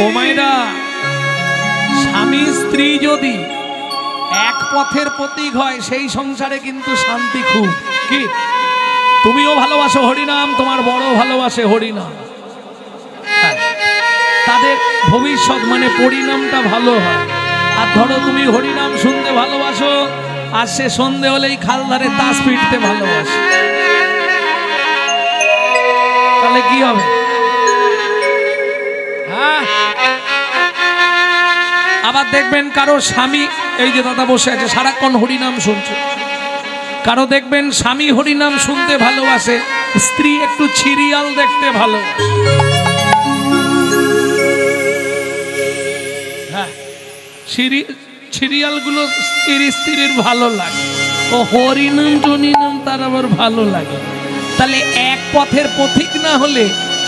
ও মায়েরা, স্বামী স্ত্রী যদি এক পথের প্রতীক হয় সেই সংসারে কিন্তু শান্তি খুব। কি তুমিও ভালোবাসো হরিনাম, তোমার বড় ভালোবাসে হরিনাম, তাদের ভবিষ্যৎ মানে পরিণামটা ভালো হয়। আর ধরো তুমি হরিনাম শুনতে ভালোবাসো আর সে সন্ধে হলেই খালধারে তাস পিটতে ভালোবাসে, তাহলে কি হবে? হ্যাঁ, আবার দেখবেন কারো স্বামী, এই যে দাদা বসে আছে সারাক্ষণ হরিনাম শুনছে, কারো দেখবেন স্বামী হরিনাম শুনতে ভালোবাসে, স্ত্রী একটু সিরিয়াল দেখতে ভালোবাসে। হ্যাঁ, সিরিয়ালগুলো স্ত্রীর ভালো লাগে, ও হরিনাম টনিনাম তার আবার ভালো লাগে। তাহলে এক পথের পথিক না হলে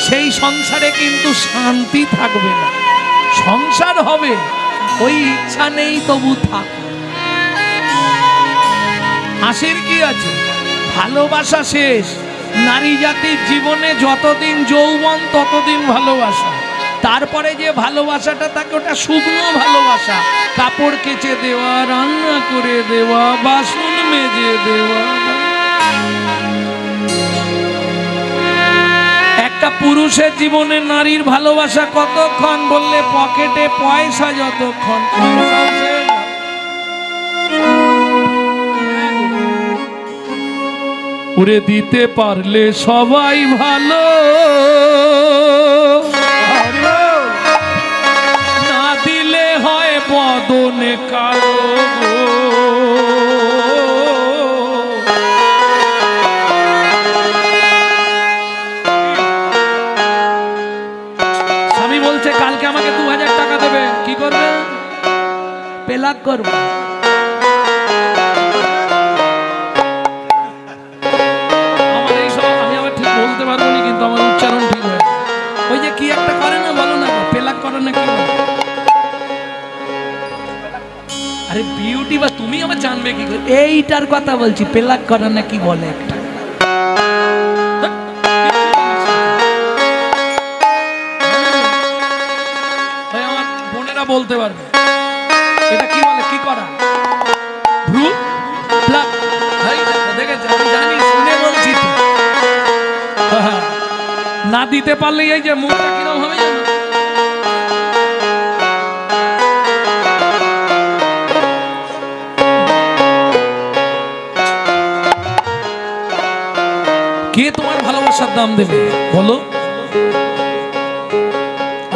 সেই সংসারে কিন্তু শান্তি থাকবে না। সংসার হবে, ওই ইচ্ছা নেই তবু থাক। হাসির কি আছে? ভালোবাসা শেষ। নারী জাতির জীবনে যতদিন যৌবন ততদিন ভালোবাসা, তারপরে যে ভালোবাসাটা থাকে ওটা শুকনো ভালোবাসা। কাপড় কেচে দেওয়া, রান্না করে দেওয়া, বাসন মেজে দেওয়া। একটা পুরুষের জীবনে নারীর ভালোবাসা কতক্ষণ বললে পকেটে পয়সা যতক্ষণ। উড়ে দিতে পারলে সবাই ভালো, না দিলে হয় বদনে কালো। স্বামী বলছে কালকে আমাকে 2000 টাকা দেবে, কি করবে? পেলাক করবে। কিন্তু আমার উচ্চারণ ঠিক হয়। ওই যে কি একটা করে না, বলো না, পেলাক করে না কি? আরে বিউটি বা তুমি আমার জানবে কি করে? এইটার কথা বলছি, পেলাক করে না কি বলে একটা। আমার বোনেরা বলতে পারবে এটা কি বলে, কি করা? ভ্রু প্লাক। দেখেছি, আমি জানি, শুনে বলছি তো। না দিতে পারলে এই যে মুখটা কিরকম হবে জানো? কে তোমার ভালোবাসার দাম দেবে বলো?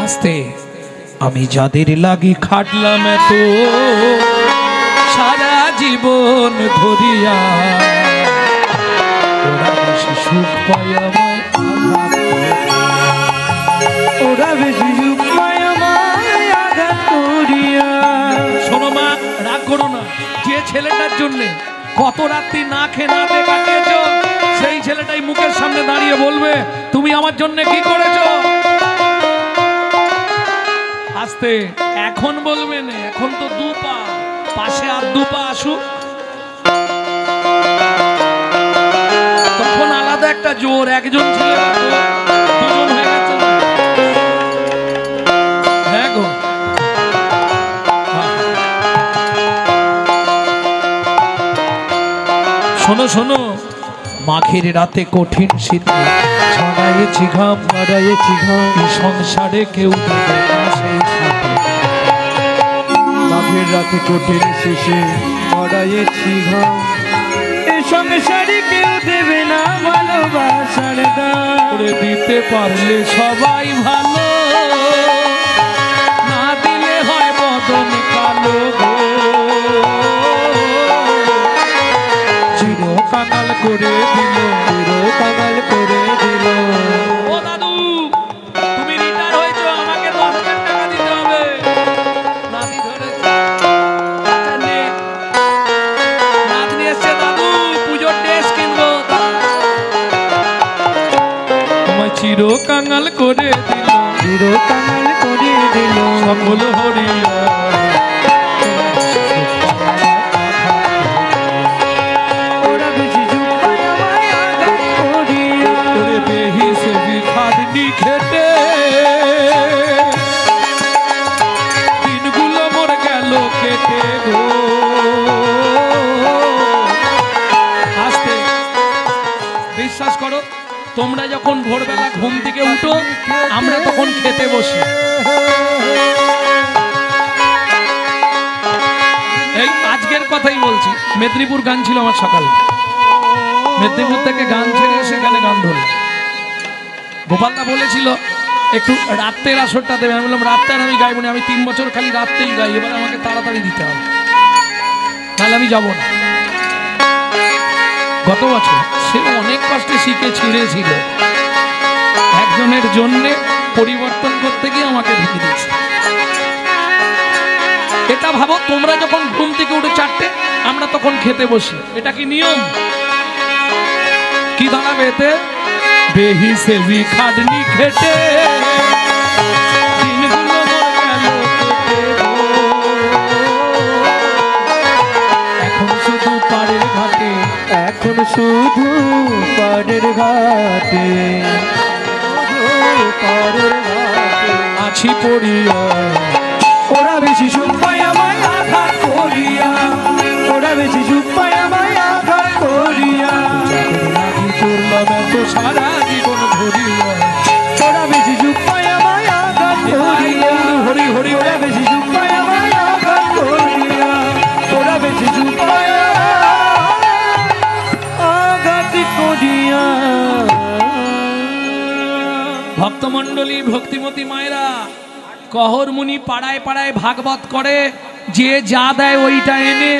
আস্তে, আমি যাদের লাগি খাটলাম এত সারা জীবন ধরিয়া, ওরা বেশি সুখ পায় আমায়, ওরা বেশি সুখ পায় আমায় আঘাত করিয়া। শোনো মা, রাগ করো না। যে ছেলেটার জন্য কত রাত্রি না খেয়ে না দিয়ে কাটিয়েছ, সেই ছেলেটাই মুখের সামনে দাঁড়িয়ে বলবে তুমি আমার জন্য কি করেছ। আস্তে, এখন বলবে না, এখন তো দু পা পাশে, আর দু পা আসুক, তখন আলাদা একটা জোর। একজন ছেলে দুজন হয়ে গেছে। হ্যাঁ গো, শোনো শোনো, মাঘের রাতে কঠিন শীতে ছড়াইছি ঘাম, বাড়াইছি ঘাম, এই সংসারে কেউ দেবে না সেই সাথে। মাঘের রাতে কঠিন শীতে ছড়াইছি ঘাম, এই সংসারে কেউ দেবে না ভালোবাসার দাম। করে দিতে পারলে সবাই ভালো, না দিলে হয় বদন কালো গো। চির কাঙাল করে দিল, চির কাঙাল করে দিল। ও দাদু, তুমি রিটায়ার হয়েছো, আমাকে 10,000 টাকা দিতে হবে। নাতি ধরেছে, নাতনি এসছে, দাদু পুজোর ড্রেস কিনবো। তোমায় চির কাঙাল করে দিল, চির কাঙাল করে দিল সকল হরিয়া। ওরা বেশি সুখ পায় আমায় আঘাত করিয়া। ওরে বেহি সে বিখাদনি খেতে ভোরবেলা ঘুম থেকে উঠো, আমরা তখন খেতে বসি। এই আজকের কথাই বলছি, মেদিনীপুর গান ছিল আমার সকালে, মেদিনীপুর থেকে গান ছেড়ে সেখানে গান ধরে গোপালদা বলেছিল একটু রাত্রের আসরটা দেবে। আমি বললাম রাত্রের আমি গাইব না, আমি 3 বছর খালি রাত্রেই গাই, এবার আমাকে তাড়াতাড়ি দিতে হবে, তাহলে আমি যাব না। গত বছর সে অনেক কষ্টে শিখে ছিঁড়েছিল, একজনের জন্যে পরিবর্তন করতে গিয়ে আমাকে ঢুকে দিয়েছে। এটা ভাবো, তোমরা যখন ঘুম থেকে উঠে 4টে, আমরা তখন খেতে বসি, এটা কি নিয়ম? কি দাঁড়াবে এতে? বেহি সেবি খাটনি খেটে দিনগুলো গেল কেটে, এখন শুধু পাড়ের ঘাটে, এখন শুধু পাড়ের ঘাটে, পাড়ের ঘাটে আছি পড়িয়া, ওরা বেশি সুখ পায় আমায় আঘাত করিয়া, ওরা বেশি সুখ পায় আমায় আঘাত করিয়া, করলাম এত সারা জীবন ধরিয়া, ওরা বেশি সুখ পায় আমায় আঘাত করিয়া, হরি হরি ওরা বেশি সুখ পায় আমায় আঘাত করিয়া, ওরা বেশি সুখ পায় আঘাত করিয়া। ভক্তমণ্ডলী, ভক্তিমতী মায়েরা, কহরমুনি পাড়ায় পাড়ায় ভাগবত করে, যে যা দেয় ওইটা এনে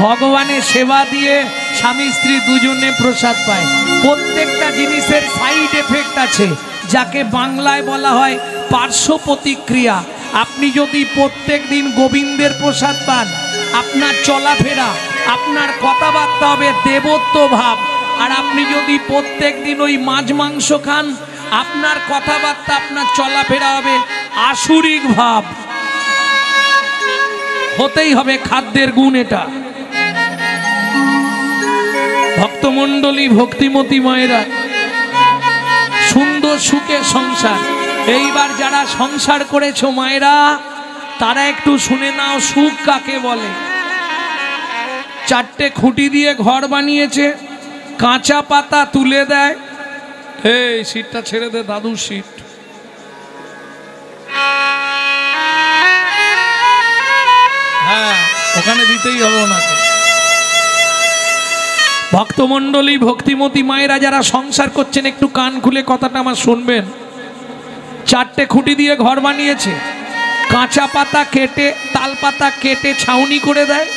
ভগবানের সেবা দিয়ে স্বামী স্ত্রী দুজনে প্রসাদ পায়। প্রত্যেকটা জিনিসের সাইড এফেক্ট আছে, যাকে বাংলায় বলা হয় পার্শ্ব প্রতিক্রিয়া। আপনি যদি প্রত্যেক দিন গোবিন্দের প্রসাদ পান, আপনার চলাফেরা, আপনার কথাবার্তা হবে দেবত্ব ভাব। আর আপনি যদি প্রত্যেক দিন ওই মাছ মাংস খান, আপনার কথাবার্তা, আপনার চলাফেরা হবে আসুরিক ভাব। হতেই হবে খাদ্যের গুণ এটা। ভক্তমণ্ডলী, ভক্তিমতী মায়েরা, সুন্দর সুখের সংসার। এইবার যারা সংসার করেছো মায়েরা, তারা একটু শুনে নাও সুখ কাকে বলে। 4টে খুঁটি দিয়ে ঘর বানিয়েছে, কাঁচা পাতা তুলে দেয়। এই সিটটা ছেড়ে দে, দাদুর সিট। হ্যাঁ, ওখানে দিতেই হবে ওনাকে। ভক্তমণ্ডলী, ভক্তিমতী মায়েরা যারা সংসার করছেন, একটু কান খুলে কথাটা আমার শুনবেন। 4টে খুঁটি দিয়ে ঘর বানিয়েছে, কাঁচা পাতা কেটে, তাল পাতা কেটে ছাউনি করে দেয়,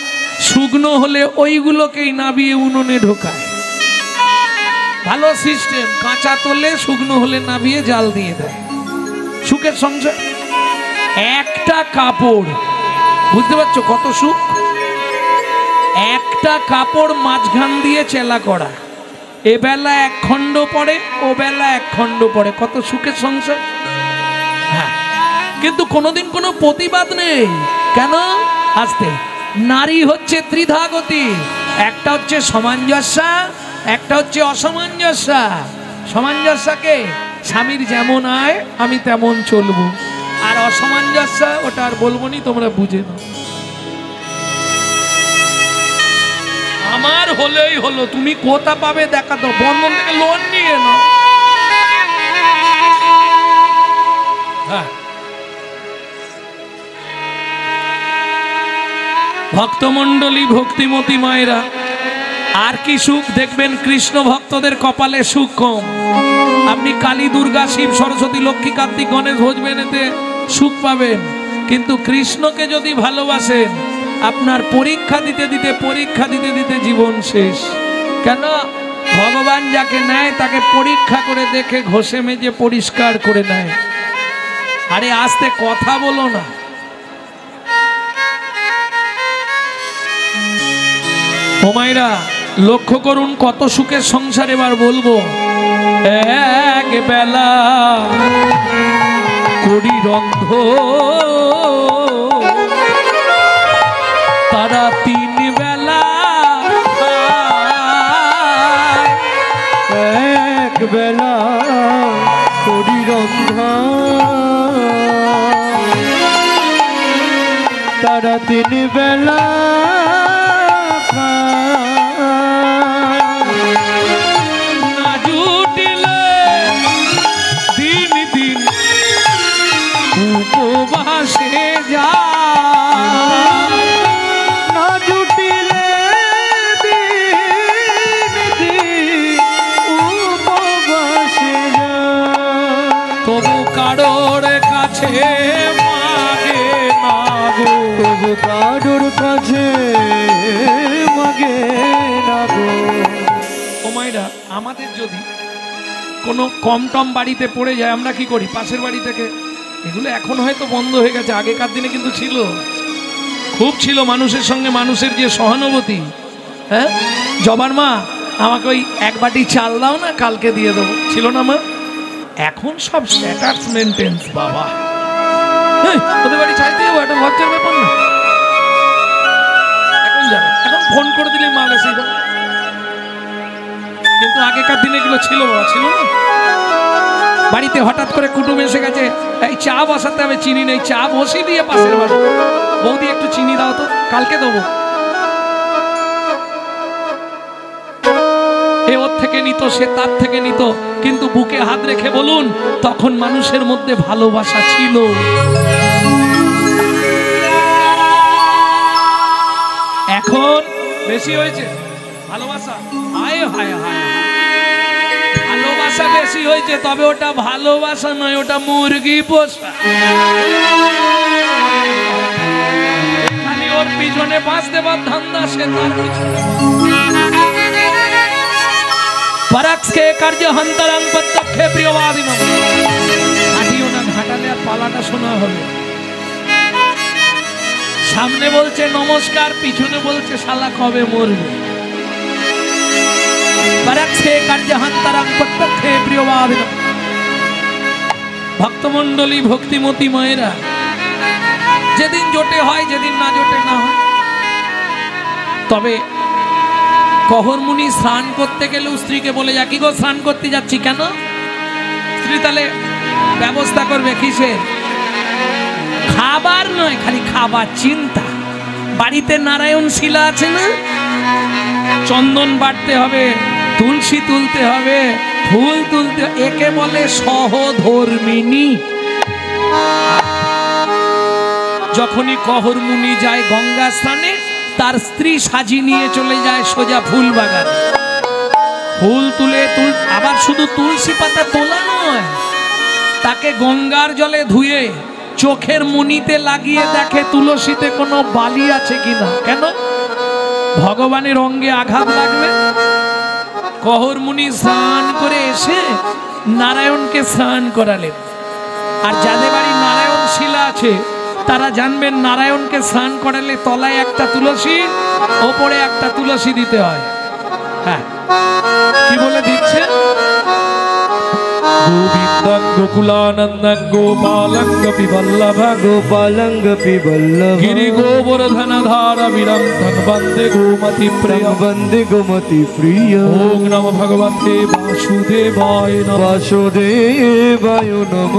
শুকনো হলে ওইগুলোকেই নাবিয়ে উনুনে ঢোকায়। ভালো সিস্টেম, কাঁচা তোলে, শুকনো হলে নাবিয়ে জাল দিয়ে দেয়। সুখের সংসার। একটা কাপড়, বুঝতে পারছো কত সুখ? একটা কাপড় মাঝখান দিয়ে চেলা করা, এ বেলা 1 খণ্ড পড়ে, ও বেলা 1 খণ্ড পড়ে, কত সুখের সংসার। হ্যাঁ, কিন্তু কোনোদিন কোনো প্রতিবাদ নেই। কেন? আসতে নারী হচ্ছে ত্রিধাগতি, একটা হচ্ছে সামঞ্জস্যা, একটা হচ্ছে অসামঞ্জস্যা। সামঞ্জস্যাকে স্বামীর যেমন আয় আমি তেমন চলবো, আর অসামঞ্জস্যা ওটা আর বলবো নি, তোমরা বুঝে নাও। আমার হলেই হলো, তুমি কোথা পাবে দেখা তো, বন্ধন থেকে লোন নিয়ে নাও। হ্যাঁ, ভক্তমণ্ডলী, ভক্তিমতী মায়েরা, আর কি সুখ দেখবেন? কৃষ্ণ ভক্তদের কপালে সুখ কম। আপনি কালী, দুর্গা, শিব, সরস্বতী, লক্ষ্মী, কার্তিক, গণেশ ভজবেন, এতে সুখ পাবেন। কিন্তু কৃষ্ণকে যদি ভালোবাসেন, আপনার পরীক্ষা দিতে দিতে জীবন শেষ। কেন? ভগবান যাকে নেয় তাকে পরীক্ষা করে দেখে ঘষে মেজে পরিষ্কার করে নেয়। আরে আস্তে কথা বলো না। ও মায়েরা, লক্ষ্য করুন কত সুখের সংসার। এবার বলবো, এক বেলা করি রন্ধ, তারা 3 বেলা খায়। এক বেলা করি রন্ধা, তারা 3 বেলা না জুটিলে উপবাসে যা না জুটিলে উপবাসে যা তবু কারোর কাছে মাগে না গো, তবু কারোর কাছে মাগে না গো। ও মায়েরা, আমাদের যদি কোনো কম টম বাড়িতে পড়ে যায় আমরা কি করি? পাশের বাড়ি থেকে, এগুলো এখন হয়তো বন্ধ হয়ে গেছে, আগেকার দিনে কিন্তু ছিল, খুব ছিল মানুষের সঙ্গে মানুষের যে সহানুভূতি। হ্যাঁ, জবার মা আমাকে ওই এক বাটি চাল দাও না, কালকে দিয়ে দেবো, ছিল না মা? এখন সব স্ট্যাটাস মেনটেন্স বাবা। ওদের বাড়ি চাইতে যাবো, একটা লজ্জার ব্যাপার না। এখন যাবে, এখন ফোন করে দিলে মা গেছে। কিন্তু আগেকার দিনে এগুলো ছিল বাবা, ছিল না? বাড়িতে হঠাৎ করে কুটুম এসে গেছে, এই চা বসাতে হবে, চিনি নেই, চা বসিয়ে দিয়ে পাশের বাড়ি, বৌদি একটু চিনি দাও তো, কালকে দেবো। এ ওর থেকে নিত, সে তার থেকে নিত, কিন্তু বুকে হাত রেখে বলুন, তখন মানুষের মধ্যে ভালোবাসা ছিল। এখন বেশি হয়েছে ভালোবাসা, হায় হায় হায়, ভালোবাসা বেশি হয়েছে, তবে ওটা ভালোবাসা নয়, ওটা মুরগি পোষা। খালি ওর পিছনে বাঁচ দেবার ধান্দা, সে তার পিছনে। পরক্ষে কার্য হন্তরং প্রত্যক্ষে প্রিয়বাদিনম। হাঁটিও না, ঘাটালে আর পালাটা শোনা হবে। সামনে বলছে নমস্কার, পিছনে বলছে শালা কবে মরবে। পরক্ষে কার্য হন্তরং প্রত্যক্ষে প্রিয়বাদিনম। ভক্তমণ্ডলী, ভক্তিমতী মায়েরা, যেদিন জোটে হয়, যেদিন না জোটে না হয়। তবে কহরমুনি স্নান করতে গেলেও স্ত্রীকে বলে যা, কি গো স্নান করতে যাচ্ছি কেন? স্ত্রী তাহলে ব্যবস্থা করবে কিসের? খাবার নয়, খালি খাবার চিন্তা। বাড়িতে নারায়ণ শিলা আছে না, চন্দন বাটতে হবে, তুলসী তুলতে হবে, ফুল তুলতে, একে বলে সহধর্মিনী। যখনই কহরমুনি যায় গঙ্গা স্নানে, তার স্ত্রী সাজি নিয়ে চলে যায় সোজা ফুল বাগান, ফুল তুলে আবার শুধু তুলসী পাতা তোলা নয়, তাকে গঙ্গার জলে ধুয়ে চোখের মণিতে লাগিয়ে দেখে তুলসীতে কোনো বালি আছে কিনা। কেন? ভগবানের অঙ্গে আঘাত লাগবে। কহরমুনি স্নান করে এসে নারায়ণকে স্নান করালেন। আর যাদের বাড়ি নারায়ণ শিলা আছে তারা জানবেন, নারায়ণকে স্নান করালে তলায় একটা তুলসী, ওপরে একটা তুলসী দিতে হয়। হ্যাঁ, কি বলে দিচ্ছে? গোবিন্দং গোকুলানন্দং গোপালং গোপী বল্লভং, গোপালং গোপী বল্লভং, গিরি গোবর্ধন ধারবিরং তং বন্দে গোমতি প্রিয়ং, বন্দে গোমতি প্রিয়। ওম নমো ভগবতে বাসুদেবায় নমঃ। বাসুদেবায় নমঃ।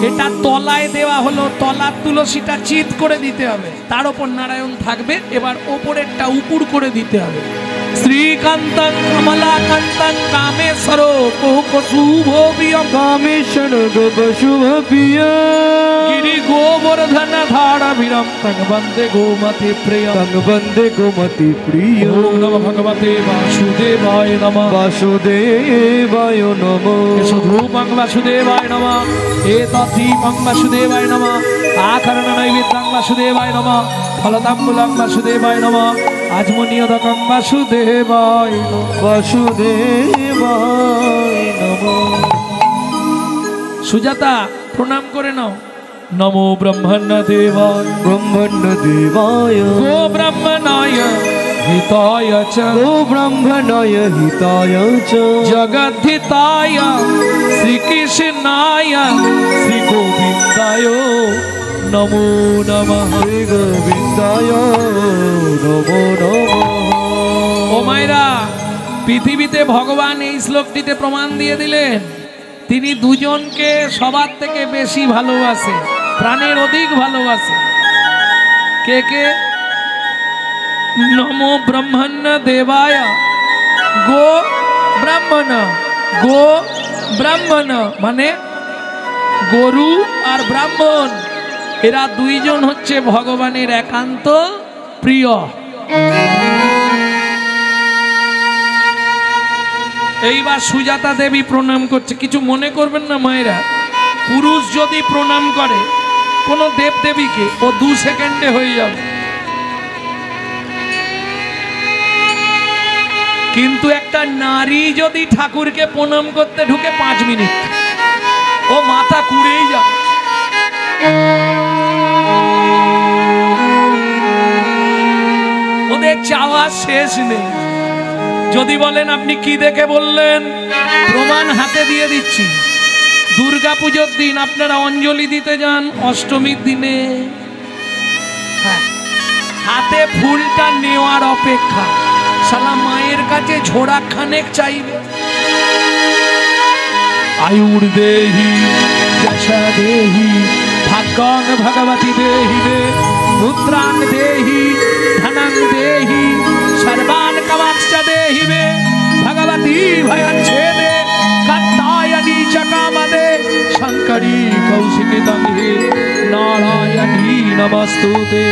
এটা তলায় দেওয়া হলো, তলার তুলসীটা চিৎ করে দিতে হবে, তার উপর নারায়ণ থাকবে। এবার ওপরেরটা উপুর করে দিতে হবে। শ্রীকান্তং কমলাকান্তং কামেশ্বর কোক শুভ প্রিয়ং, কামেশ্বর গোপ শুভ প্রিয়, গিরি গোবর্ধন ধারবিরং তং বন্দে গোমতি প্রিয়ং, তং বন্দে গোমতি প্রিয়। ওম নমো ভগবতে বাসুদেবায় নমঃ। বাসুদেবায় নমঃ। সুধূপং বাসুদেবায় নমঃ, এতদ্দীপং বাসুদেবায় নমঃ, আকরণ নৈবেদ্যং বাসুদেবায় নমঃ, ফলতাম্বুলং বাসুদেবায় নমঃ, আজমনীয়দকং বাসুদেবায় নমঃ। বাসুদেবায় নমঃ। সুজাতা প্রণাম করে নাও। নমো ব্রহ্মণ্য দেবায়, ব্রহ্মণ্য দেবায়, গো ব্রহ্মণায় হিতায় চ, গো ব্রহ্মণায় হিতায় চ, জগদ্ধিতায় শ্রীকৃষ্ণায় শ্রী গোবিন্দায় নমো নমঃ। শ্রী গোবিন্দায় নমো নমঃ। ও মায়েরা, পৃথিবীতে ভগবান এই শ্লোকটিতে প্রমাণ দিয়ে দিলেন, তিনি দুজনকে সবার থেকে বেশি ভালোবাসে, প্রাণের অধিক ভালোবাসে। কে কে? নমো ব্রহ্মণ্য দেবায়, গো ব্রাহ্মণ, গো ব্রাহ্মণ মানে গরু আর ব্রাহ্মণ, এরা দুইজন হচ্ছে ভগবানের একান্ত প্রিয়। এইবার সুজাতা দেবী প্রণাম করছে। কিছু মনে করবেন না মায়েরা, পুরুষ যদি প্রণাম করে কোনো দেবদেবীকে, ও 2 সেকেন্ডে হয়ে যাবে। কিন্তু একটা নারী যদি ঠাকুরকে প্রণাম করতে ঢুকে 5 মিনিট, ও মাথা কুড়েই যাবে। ওদের চাওয়া শেষ নেই। যদি বলেন আপনি কি দেখে বললেন, প্রমাণ হাতে দিয়ে দিচ্ছি। দুর্গা পুজোর দিন আপনারা অঞ্জলি দিতে যান, অষ্টমীর দিনে হাতে ফুলটা নেওয়ার অপেক্ষা শালা মায়ের কাছে ঝোড়া খানেক চাইবে। আয়ুর দেহি যশা দেহি ভাগ্যং ভগবতী দেহি রে পুত্রাং দেহি ধনং দেহি সর্বান কামাক্ষ দেহি রে ভগবতী ভয়চ্ছেদে কাত্যায়নী চ কামদে শঙ্করী কৌশিকিতং হে নারায়ণী নমস্তুতে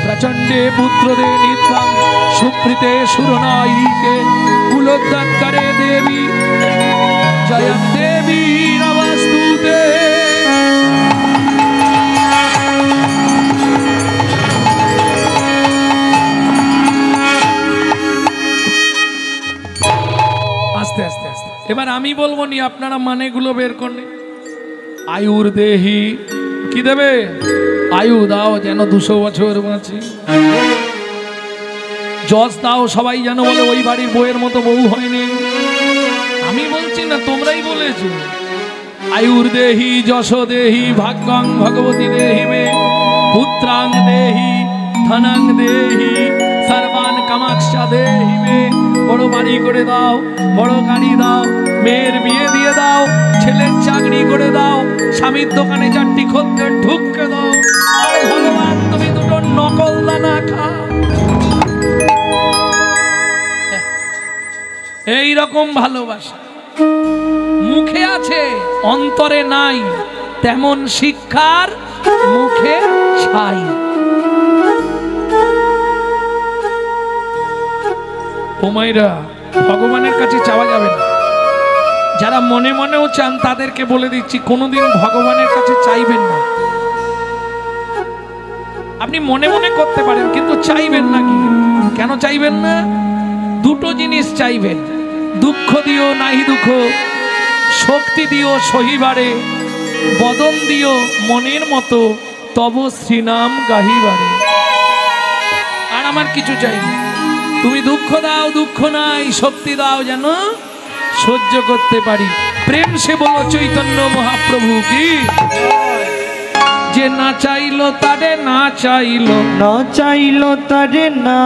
প্রচণ্ডে পুত্রদে নিত্যং সুপ্রীতে সুরনায়িকে কুলোদ্দঙ্করে দেবী জয়ং দেবী নমস্তুতে। আস্তে আস্তে আস্তে এবার আমি বলবো নি, আপনারা মানেগুলো বের করলে। আয়ুর দেহি কি দেবে? আয়ু দাও যেন 200 বছর বাঁচি। যশ দাও, সবাই যেন বলে ওই বাড়ির বউয়ের মতো বউ হয়নি। আমি বলছি না, তোমরাই বলেছো। আয়ুর দেহি যশ দেহি ভাগ্যং ভগবতী দেহি মে পুত্রাং দেহি ধনং দেহি সর্বান কামাক্ষ দেহি মে। বড় বাড়ি করে দাও, বড় গাড়ি দাও, মেয়ের বিয়ে দিয়ে দাও, ছেলের চাকরি করে দাও, স্বামীর দোকানে 4টি খদ্দের ঢুককে দাও। আর ভগবান তুমি 2টো নকল দানা খাও। এই রকম ভালোবাসা মুখে আছে, অন্তরে নাই, তেমন শিক্ষার মুখে ছাই। ও মায়েরা, ভগবানের কাছে চাওয়া যাবে না। যারা মনে মনেও চান তাদেরকে বলে দিচ্ছি, কোনোদিন ভগবানের কাছে চাইবেন না। আপনি মনে মনে করতে পারেন, কিন্তু চাইবেন না। কি কেন চাইবেন না? 2টো জিনিস চাইবেন। দুঃখ দিও নাহি দুঃখ, শক্তি দিও সহিবারে, বদন দিও মনের মতো, তব শ্রীনাম গাহিবারে। আর আমার কিছু চাই না। তুমি দুঃখ দাও, দুঃখ নাই, শক্তি দাও যেন সহ্য করতে পারি। প্রেম সে বলো চৈতন্য মহাপ্রভু কি। যে না চাইলো তারে না চাইলো, না চাইলো তারে না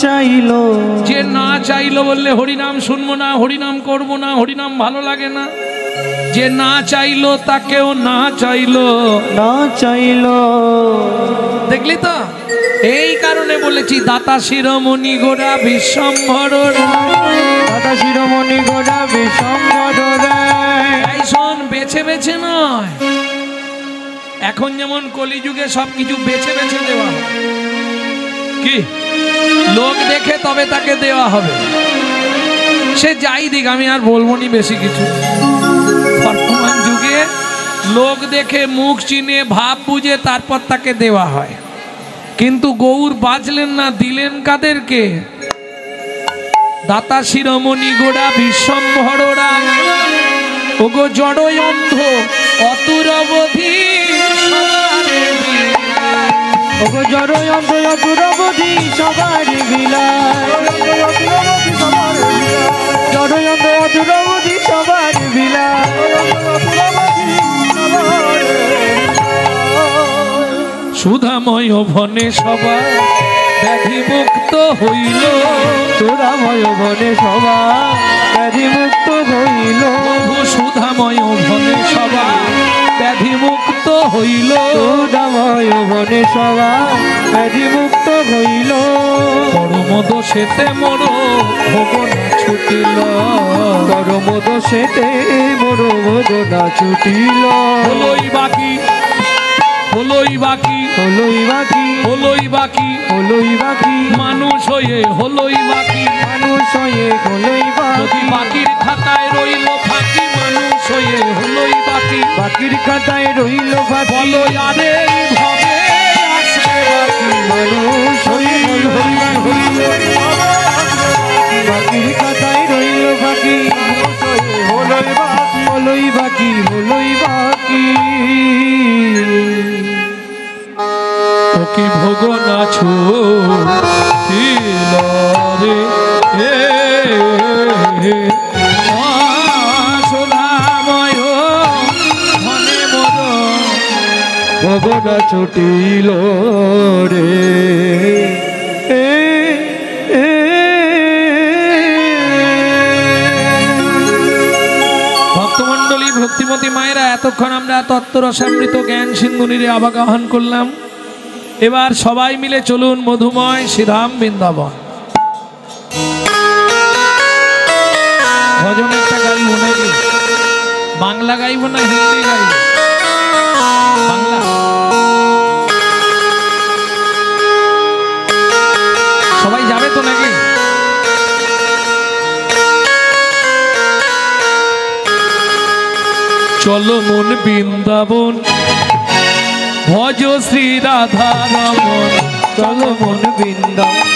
চাইলো। যে না চাইলো বললে হরিনাম শুনবো না, হরিনাম করবো না, হরিনাম ভালো লাগে না। যে না চাইলো তাকেও না চাইলো, না চাইলো। দেখলি তো? এই কারণে বলেছি দাতা শিরোমণি গোরা বিশ্বম্ভর, দাতা শিরোমণি গোরা বিশ্বম্ভর। এই শোন, বেছে বেছে নয়। এখন যেমন কলিযুগে সবকিছু বেছে বেছে দেওয়া হয়, কি লোক দেখে তবে তাকে দেওয়া হবে। সে যাই দিক, আমি আর বলবো নি বেশি কিছু। বর্তমান যুগে লোক দেখে, মুখ চিনে, ভাব বুঝে তারপর তাকে দেওয়া হয়। কিন্তু গৌর বাঁচলেন না, দিলেন কাদেরকে? দাতা শিরোমণি গোড়া বিশ্বম্ভরা। ওগো জড় অন্ধ অতুরবধি, ওগো জড় অন্ধ অতুরবধি সবার বিলায়। জড় অন্ধ অতুরবধি সবার বিলায়। সুধাময় ভনে সবার ব্যাধি মুক্ত হইল। সুধাময় ভনে সবার ব্যাধি মুক্ত হইল। সুধাময় ভনে সবার ব্যাধি মুক্ত হইল। সুধাময় ভনে সবার ব্যাধি মুক্ত হইল। পরম দোষেতে মোর ভোগ না ফুটিল পরম দোষেতে মোর বেদনা ছুটিল হলোই বাকি হলোই বাকি হলোই বাকি হলোই বাকি হলোই বাকি মানুষ হয়ে হলোই বাকি মানুষ হয়ে হলোই যদি বাকি বাকির খাতায় রইল ফাঁকি মানুষ হয়ে হলোই বাকি বাকির খাতায় রইল বাকি বলো আরে ভাবে আসবে বাকি মানুষ হয়ে বাকির খাতায় রইল বাকি হলোই বাকি হলোই বাকি হলোই বাকি ওকে ভোগ না ছিল রে সোধাময় ধনে মদ ভগনা ছুটিল রে ভক্তমণ্ডলী ভক্তিমতী মায়েরা এতক্ষণ আমরা তত্ত্বরসামৃত জ্ঞান সিন্ধুনিরে আবাহন করলাম। এবার সবাই মিলে চলুন মধুময় শ্রীধাম বৃন্দাবন। ভজন একটা গাইব নাকি? বাংলা গাইব না হিন্দি গাইব? বাংলা। সবাই যাবে তো নাকি? চলো মন বৃন্দাবন ভজ শ্রী রাধা রমন চলো মন বৃন্দাবন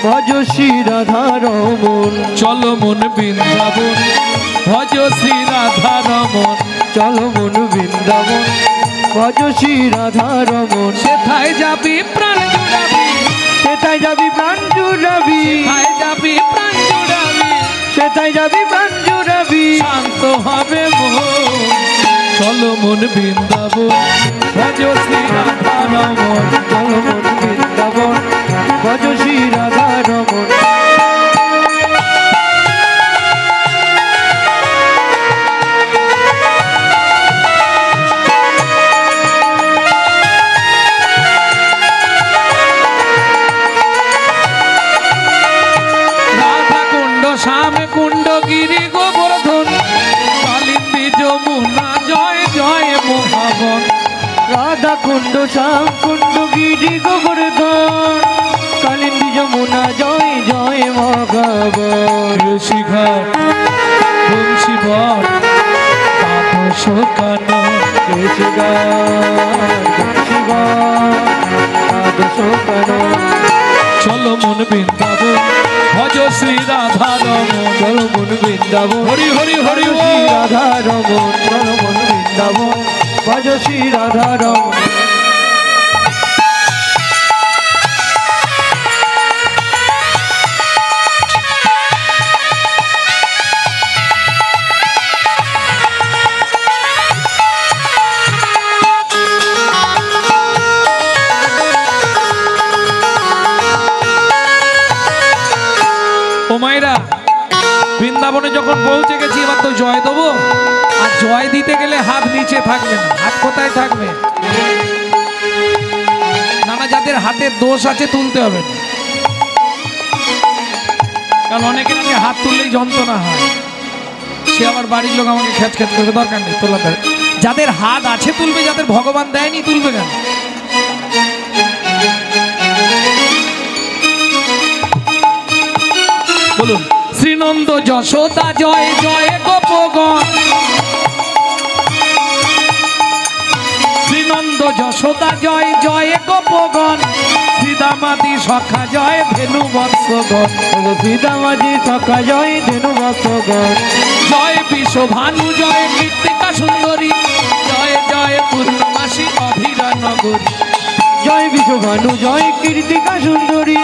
ভজ শ্রী রাধা রমন চলো মন বৃন্দাবন ভজ শ্রী রাধা রমন চলো মন বৃন্দাবন ভজ শ্রী রাধা রমন সেথায় যাবি প্রাণ জুড়াবি সেটাই যাবি প্রাণ জুড়াবি সেথায় যাবি প্রাণ জুড়াবি সেটাই যাবি প্রাণ জুড়াবি শান্ত হবে মন চলো মন বৃন্দাবন ভজ শ্রী রাধা রমন চলো মন বৃন্দাবন ভজ শ্রী রাধা রমন রাধা কুণ্ড শ্যাম কুণ্ড গিরি গোবর্ধন কালিন্দী যমুনা জয় জয় মহাবন রাধা কুণ্ড শ্যাম কুণ্ড গিরি গোবর্ধন কালিন্দী যমুনা জয় জয় মহাবন শিঘাট বংশী ভট তাপস কানো চলো মন বৃন্দাবন ভজ শ্রী রাধা রমন চলো মন বৃন্দাবন হরি হরি হরি শ্রী রাধা রমন চলো মন বৃন্দাবন ভজ শ্রী রাধা রমন ও মায়েরা বৃন্দাবনে যখন পৌঁছে গেছি এবার তো জয় দেবো। আর জয় দিতে গেলে হাত নিচে থাকবে না, হাত কোথায় থাকবে? নানা যাদের হাতের দোষ আছে তুলতে হবে না, কারণ অনেকের নাকি হাত তুললেই যন্ত্রণা হয়, সে আবার বাড়ির লোক আমাকে খেচ খেচ করবে, দরকার নেই তোলা। যাদের হাত আছে তুলবে, যাদের ভগবান দেয়নি তুলবে কেন? বলুন শ্রীনন্দ যশোদা জয় জয় গোপগণ শ্রীনন্দ যশোদা জয় জয় গোপগণ শ্রীদামাদি সখা জয় ধেনু বৎসগণ সীতামাজি সখা জয় ধেনু বৎসগণ জয় বিশ্বভানু জয় কৃত্তিকা সুন্দরী জয় জয় পূর্ণমাসী অভিরা নগরী জয় বিশ্বভানু জয় কীর্তিকা সুন্দরী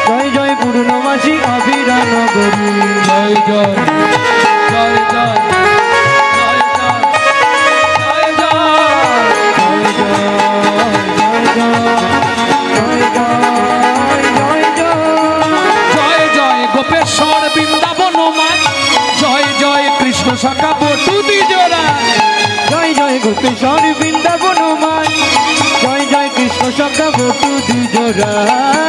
জয় জয় পূর্ণমাসী অভিরা নগরী জয় জয় জয় জয় জয় জয় জয় জয় গোপেশ্বর বৃন্দাবন মাই জয় জয় কৃষ্ণ সখা বটু দ্বিজোড়া জয় জয় গোপেশ্বর বৃন্দাবন মাই জয় জয় কৃষ্ণ সখা বটু দ্বিজোড়া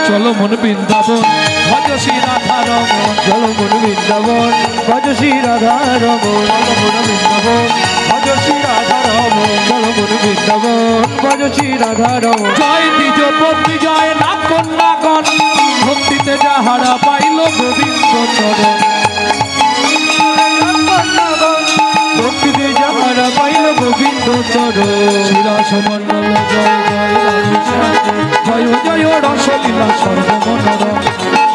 চলো মন বৃন্দাবন ভজ শ্রী রাধা রমন, চলো মন বৃন্দাবন ভজ শ্রী রাধা রমন, চলো মন বৃন্দাবন ভজ শ্রী রাধা রমন, চলো মন বৃন্দাবন ভজ শ্রী রাধা রমন। জয় দ্বিজপতি জয় নাথ কন্যাগণ, ভক্তিতে যাহারা পাইল গোবিন্দ চরণ। ভক্তিতে যাহারা পাইল গোবিন্দ চরণ। শিরাসমণ্ডল জয় জয় রাধেশ্যাম, জয় জয় রসলীলা সর্বমনোরম,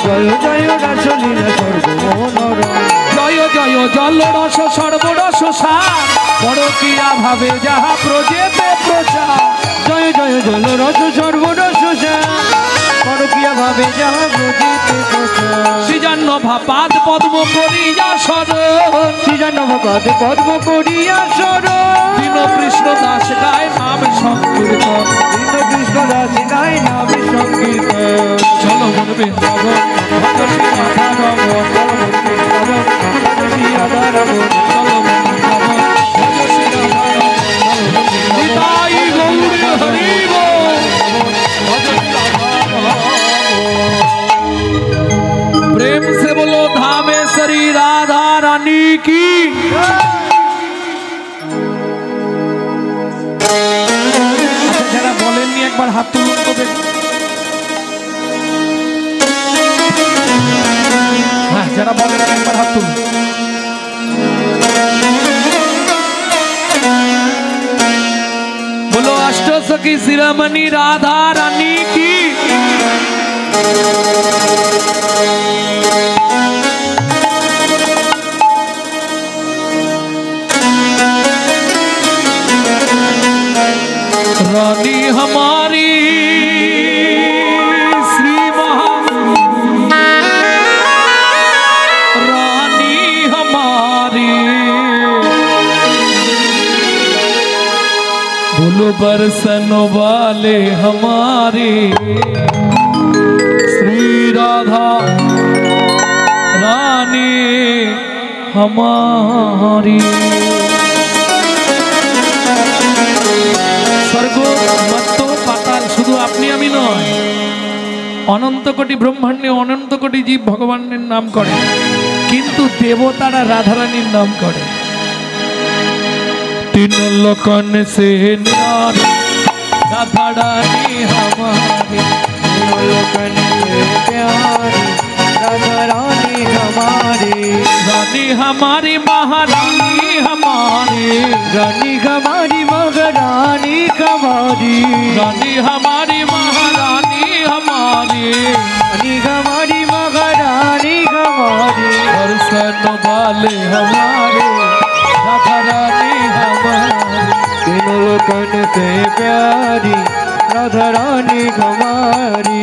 জয় জয় রাসলীলা সর্বমনোরম, জয় জয় জল রস সর্বরস সার, পরকীয়া ভাবে যাহা প্রজেতে প্রচার। জয় জয় জল রস সর্বরস পরকীয়া ভাবে যাহা ব্রজিতে প্রচার। সৃজান্ন ভাপাদ পদ্ম করিয়া সরণ, সৃজন ভগবত পদ্ম করিয়া সরণ। দীন কৃষ্ণ দাস গায় নাম সংকীর্তন, দীন কৃষ্ণ দাস গায় নাম সংকীর্তন। চলো মন বৃন্দাবন ভজ শ্রী রাধা রমন, চলো মন বৃন্দাবন ভজ শ্রী রাধা রমন, চলো মন বৃন্দাবন ভজ শ্রী রাধা রমন। নিতাই গৌরী হরি বল, ভজ শ্রী রাধা রমন। प्रेम से बोलो धामेश्वरी राधा रानी की। अच्छा যারা বলেননি একবার হাত তুলুন তো দেখি। হ্যাঁ যারা বলেননি একবার হাত তুলুন। बोलो अष्ट सखी शिरोमणि राधा रानी की। रानी हमारी श्री महा रानी हमारी, बोलो बरसन वाले हमारे श्री राधा रानी हमारी। स्वर्ग मत्तो पाताल शुधु अपनी आमी नय, अनंत कोटी ब्रह्मांडे अनंत कोटी जीव भगवानेर नाम करे, किन्तु देवतारा राधारानीर नाम करे। तीन लोकन से न्यारी राधा रानी हमारी, तीनों लोकन से प्यारी राधा रानी हमारी। रानी हमारी महारानी हमारी, रानी हमारी महारानी हमारी, रानी हमारी महारानी हमारी, रानी हमारी महारानी हमारी। दर्शन वाले हमारे राधा रानी हमारी। तीनों लोकन से प्यारी राधा रानी हमारी।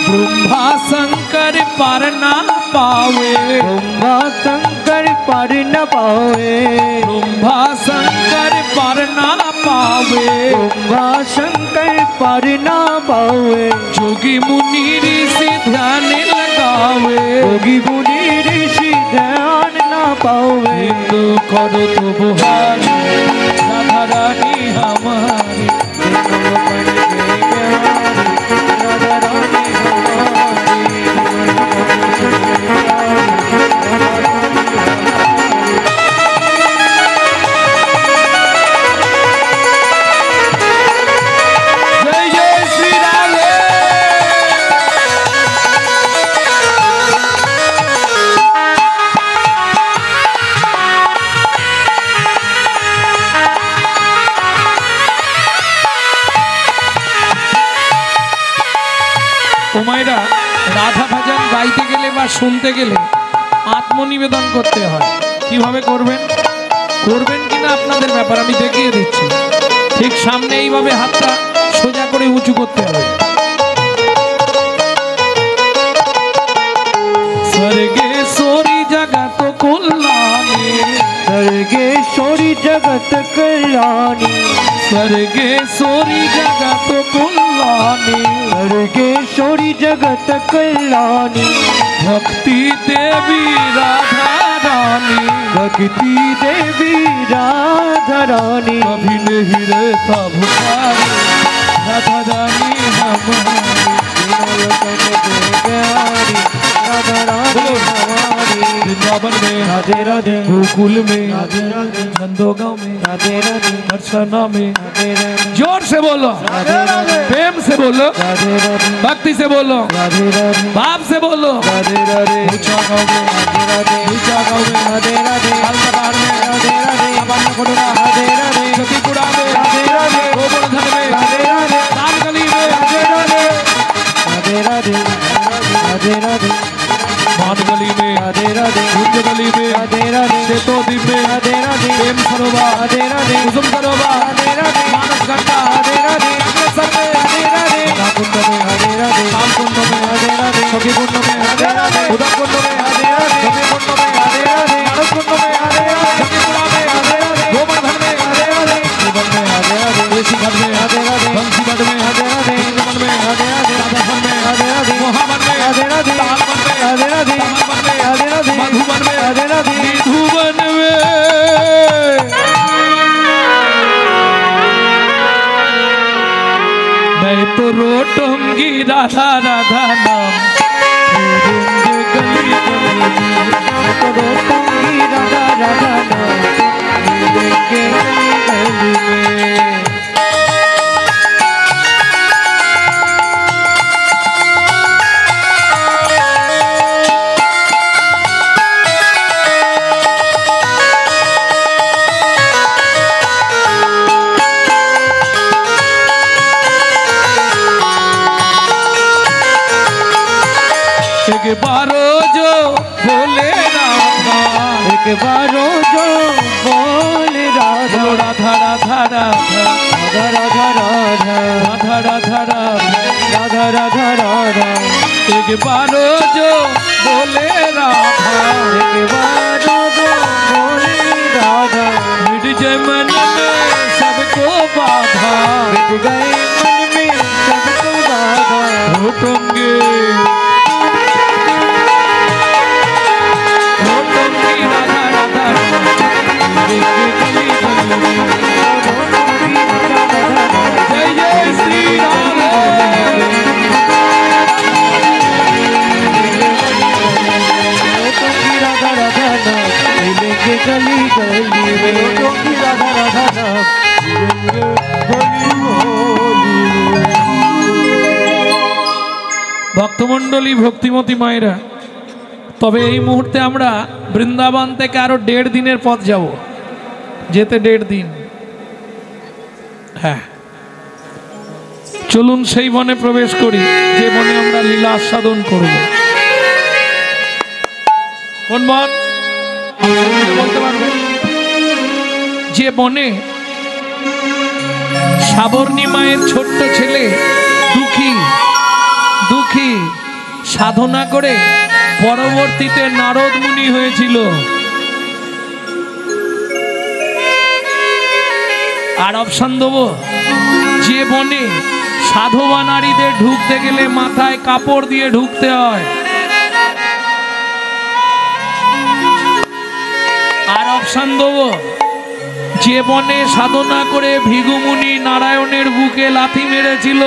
ब्रह्मा शंकर पर ना पावे, ब्रह्मा शंकर पर न पावे, ब्रह्मा शंकर पर ना पावे, ब्रह्मा शंकर पर न पावे। जोगी मुनि ऋषि ध्यान लगावे, योगी मुनि ऋषि ध्यान न पावे। हिंदू करो तो बुहारी राधा रानी हमारी। राधा रानी जय जय श्री राधे। তোমায়রা রাধা ভজন গাইতে গেলে বা শুনতে গেলে আত্মনিবেদন করতে হয়। কিভাবে করবেন করবেন কিনা আপনাদের ব্যাপার, আমি দেখিয়ে দিচ্ছি। ঠিক সামনে এইভাবে হাতটা সোজা করে উঁচু করতে হবে। स्वर्गेश्वरी जगत स्वर्गेश्वरी जगत कल्याणी स्वर्गेश्वरी जगत कल्याणी स्वर्गेश्वरी जगत कल्याणी भक्ति देवी राधा रानी भक्ति देवी राधा रानी कभी नहीं रहता भुखारी राधा रानी हमारी राधा रानी हमारी वृंदावन में राधे राधे गोकुल में राधे राधे नंदोगांव में राधे राधे हर्षना में राधे राधे जोर से बोलो राधे राधे प्रेम से बोलो राधे राधे भक्ति से बोलो राधे राधे भाव से बोलो राधे राधे ऊंचा गाँव में राधे राधे नीचा गाँव में राधे राधे कालकटार में राधे राधे बाबाकोड़ा राधे राधे जतीपुरा में राधे राधे गोवर्धन में राधे राधे लालगली में राधे राधे राधे राधे राधे राधे मानगली में राधे राधे गुंजगली में राधे राधे शेतोद्वीप में राधे राधे प्रेम सरोवर राधे राधे कुसुम सरोवर राधे राधे मानस घंटा राधे राधे अग्रसर में राधे राधे कुंड में राधे राधे कालकुंड में राधे राधे सखी कुंड में राधे राधे उदयकुंड में राधे राधे सखी कुंड में राधे राधे मानस कुंड में राधे राधे जतीपुरा में राधे राधे गोवर्धन में राधे राधे जीवन में राधे राधे देशीगढ़ में राधे राधे बंसीगढ़ में राधे राधे कुंजवन में राधे राधे राधावन में राधे राधे मोहावन में राधे राधे तालवन में राधे राधे तमलवन में राधे राधे मधुवन में राधे राधे निधुवन में मैं तो रोटूंगी राधा राधा नाम गली रोटूंगी राधा राधा नाम मिलेंगे गली में एक बारो जो बोले राधा एक बारो जो बोले राधा बोलो राधा राधा राधा राधा राधा राधा राधा राधा राधा राधा राधा राधा एक बारो जो बोले राधा एक बारो जो बोले राधा मिट जाए मन में सबको बाधा मिट गए मन में सबको बाधा रोटूंगे राधा राधा मिलेंगे गली गली में। जय जय श्री राम राधा राधा नाम मिलेंगे गली गली में रोटोंगी राधा राधा नाम मिलेंगे गली गली में। ভক্তমণ্ডলী ভক্তিমতী মায়েরা তবে এই মুহূর্তে আমরা বৃন্দাবন থেকে আরো 1.5 দিনের পথ যাব যেতে 1.5 দিন হ্যাঁ চলুন সেই বনে প্রবেশ করি যে বনে আমরা লীলা আস্বাদন করব কোন বন বলতে পারবেন যে বনে সাবর্ণী মায়ের ছোট্ট ছেলে দুঃখী দুঃখী সাধনা করে পরবর্তীতে নারদ মুনি হয়েছিল আর অপশন দেবো যে বনে সাধবা নারীদের ঢুকতে গেলে মাথায় কাপড় দিয়ে ঢুকতে হয় আর অপশন দেবো যে বনে সাধনা করে ভৃগুমুনি নারায়ণের বুকে লাথি মেরেছিল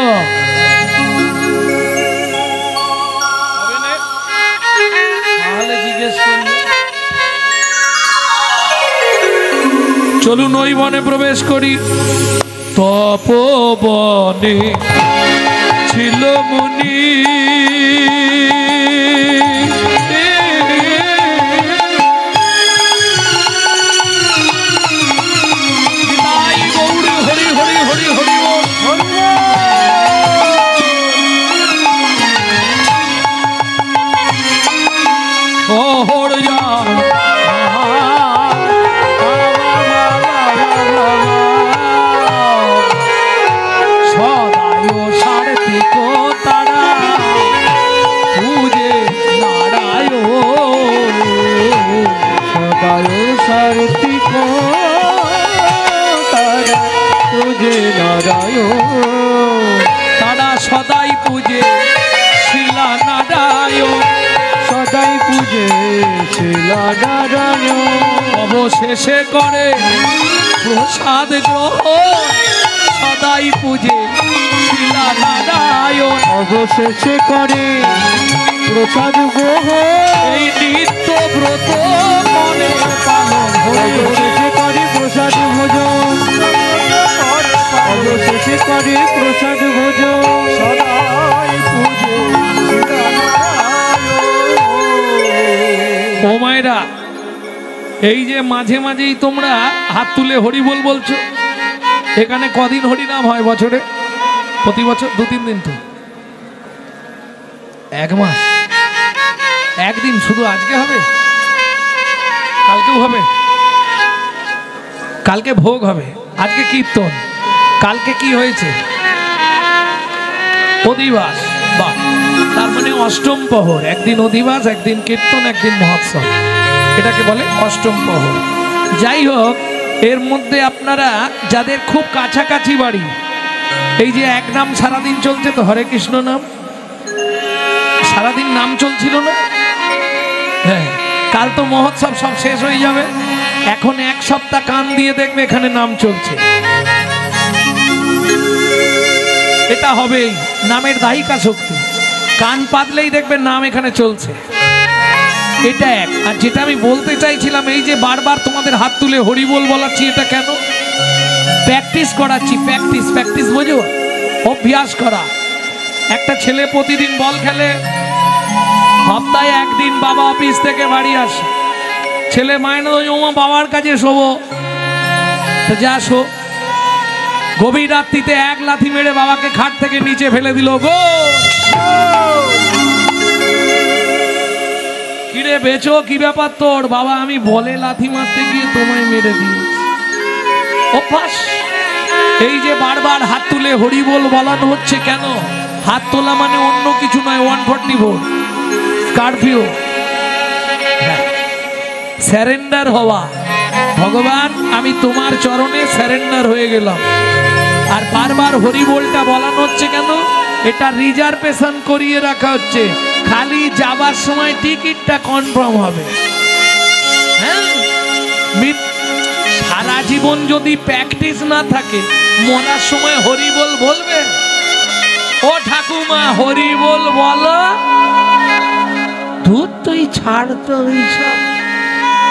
চলুন ওই বনে প্রবেশ করি তপবনে ছিল মুনি হরি হরি হরি হরি হরি যা সারথি তারা সদাই পূজে শিলা নারায়ণ, সদাই পূজে শিলা নারায়ণ, অবশেষে করে প্রসাদ গ্রহণ, সদাই পূজে শিলা নারায়ণ, অবশেষে করে প্রসাদ গ্রহণ, এই নিত্য ব্রত মনে পালন অবশেষে করে প্রসাদ ভোজন, অবশেষে করে প্রসাদ ভোজন, সদাই পূজে শিলা নারায়ণ। ও মায়েরা, এই যে মাঝে মাঝেই তোমরা হাত তুলে হরি বল বলছো, এখানে কদিন হরিনাম হয় বছরে? প্রতি বছর 2-3 দিন তো, 1 মাস, একদিন শুধু। আজকে হবে, কালকেও হবে, কালকে ভোগ হবে, আজকে কীর্তন, কালকে কি হয়েছে? অধিবাস। বাহ, তার মানে অষ্টম প্রহর, একদিন অধিবাস, একদিন কীর্তন, একদিন মহোৎসব, এটাকে বলে অষ্টম প্রহর। যাই হোক, এর মধ্যে আপনারা যাদের খুব কাছাকাছি বাড়ি, এই যে এক নাম সারাদিন চলছে তো, হরে কৃষ্ণ নাম সারাদিন নাম চলছিল না? হ্যাঁ, কাল তো মহোৎসব সব শেষ হয়ে যাবে, এখন 1 সপ্তাহ কান দিয়ে দেখবে এখানে নাম চলছে। এটা হবেই, নামের দায়িকা শক্তি, কান পাতলেই দেখবে নাম এখানে চলছে। এটা এক। আর যেটা আমি বলতে চাইছিলাম, এই যে বারবার তোমাদের হাত তুলে হরি বল বলাচ্ছি, এটা কেন? প্র্যাকটিস করাচ্ছি, প্র্যাকটিস, প্র্যাকটিস বোঝো, অভ্যাস করা। একটা ছেলে প্রতিদিন বল খেলে, সপ্তাহে 1 দিন বাবা অফিস থেকে বাড়ি আসে, ছেলে মায়না ওমা বাবার কাছে শোবো, তো যা শো। গভীর রাত্রিতে 1 লাথি মেরে বাবাকে খাট থেকে নিচে ফেলে দিল, গো কিরে বেচো, কি ব্যাপার তোর? বাবা আমি বলে লাথি মারতে গিয়ে তোমায় মেরে দিয়েছি। অভ্যাস। এই যে বারবার হাত তুলে হরি বল বলানো হচ্ছে কেন? হাত তোলা মানে অন্য কিছু নয়, 144 কারফিউ, স্যারেন্ডার হওয়া। ভগবান আমি তোমার চরণে স্যারেন্ডার হয়ে গেলাম। আর বারবার হরি বলটা বলানো হচ্ছে কেন? এটা রিজার্ভেশন করিয়ে রাখা হচ্ছে, খালি যাবার সময় টিকিটটা কনফার্ম হবে। হ্যাঁ, সারা জীবন যদি প্র্যাকটিস না থাকে, মরার সময় হরি বল বলবে? ও ঠাকুমা হরি বল বলো। ধুর তুই ছাড় তো এইসব,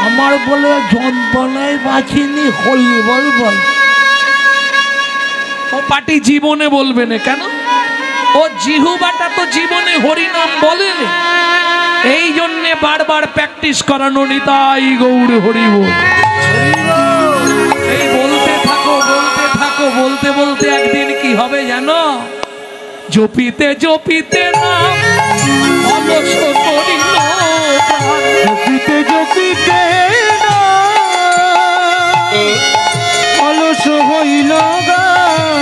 আমার বলে যন্ত্রণায় বাঁচিনি, হরি বল বল। ও পাটি জীবনে বলবে না কেন? ও জিহুবাটা তো জীবনে হরিনাম বলেনি, এই জন্যে বারবার প্র্যাকটিস করানো। নিতাই গৌর হরি বল। এই বলতে থাকো, বলতে থাকো, বলতে বলতে একদিন কি হবে জানো? জপিতে জপিতে নাম অলস করিল, জপিতে জপিতে অলস হইল,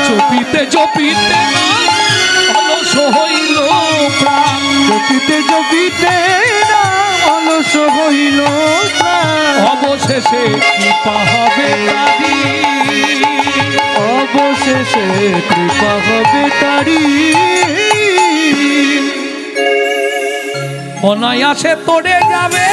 জপিতে জপিতে অলস হইল প্রাণ, জপিতে জপিতে অলস হইল, অবশেষে কৃপা হবে তারি, অবশেষে কৃপা হবে তারি। অনায়াসে তোড়ে যাবে,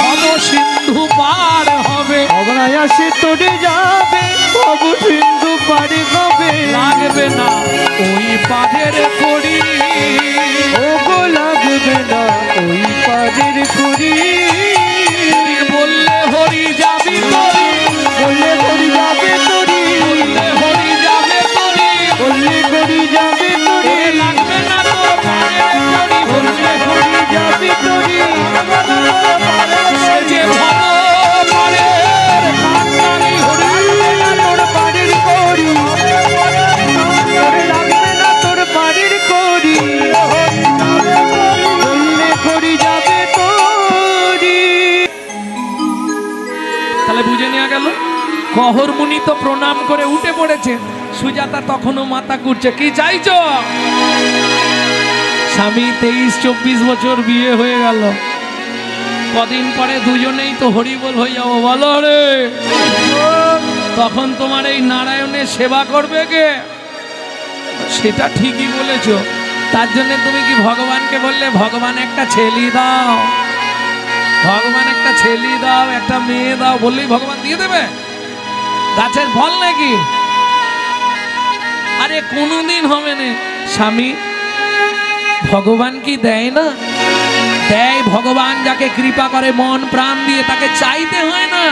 ভব সিন্ধু পার হবে, অনায়াসে তোড়ে যাবে, ভব সিন্ধু পার হবে, লাগবে না ওই পাদের করি, ওগো লাগবে না ওই পাদের করি। বললে হরি যাবি তোরি, বললে হরি যাবে তোরি, বললে হরি যাবে তোরি, বললে হরি যাবে তোরি, লাগবে না তোর পাদের করি, বললে হরি যাবে তোরি, সে যে ভব পারের কান্ডারি হরি, তোর পাড়ের করি, লাগবে না তোর পাড়ের করি, বললে হরি যাবে তোরি। তাহলে বুঝে নেওয়া গেল, কহর মুনি তো প্রণাম করে উঠে পড়েছে, সুজাতা তখনও মাথা ঘুরছে। কি চাইছো? স্বামী 23-24 বছর বিয়ে হয়ে গেল, কদিন পরে দুজনেই তো হরিবল হয়ে যাবো, বলো রে। তখন তোমার এই নারায়ণের সেবা করবে কে? সেটা ঠিকই বলেছো। তার জন্য তুমি কি ভগবানকে বললে ভগবান একটা ছেলে দাও, ভগবান একটা ছেলে দাও, একটা মেয়ে দাও, বললেই ভগবান দিয়ে দেবে? গাছের ফল নাকি? আরে কোনোদিন হবে না স্বামী। ভগবান কি দেয় না? দেয়। ভগবান যাকে কৃপা করে মন প্রাণ দিয়ে, তাকে চাইতে হয় না।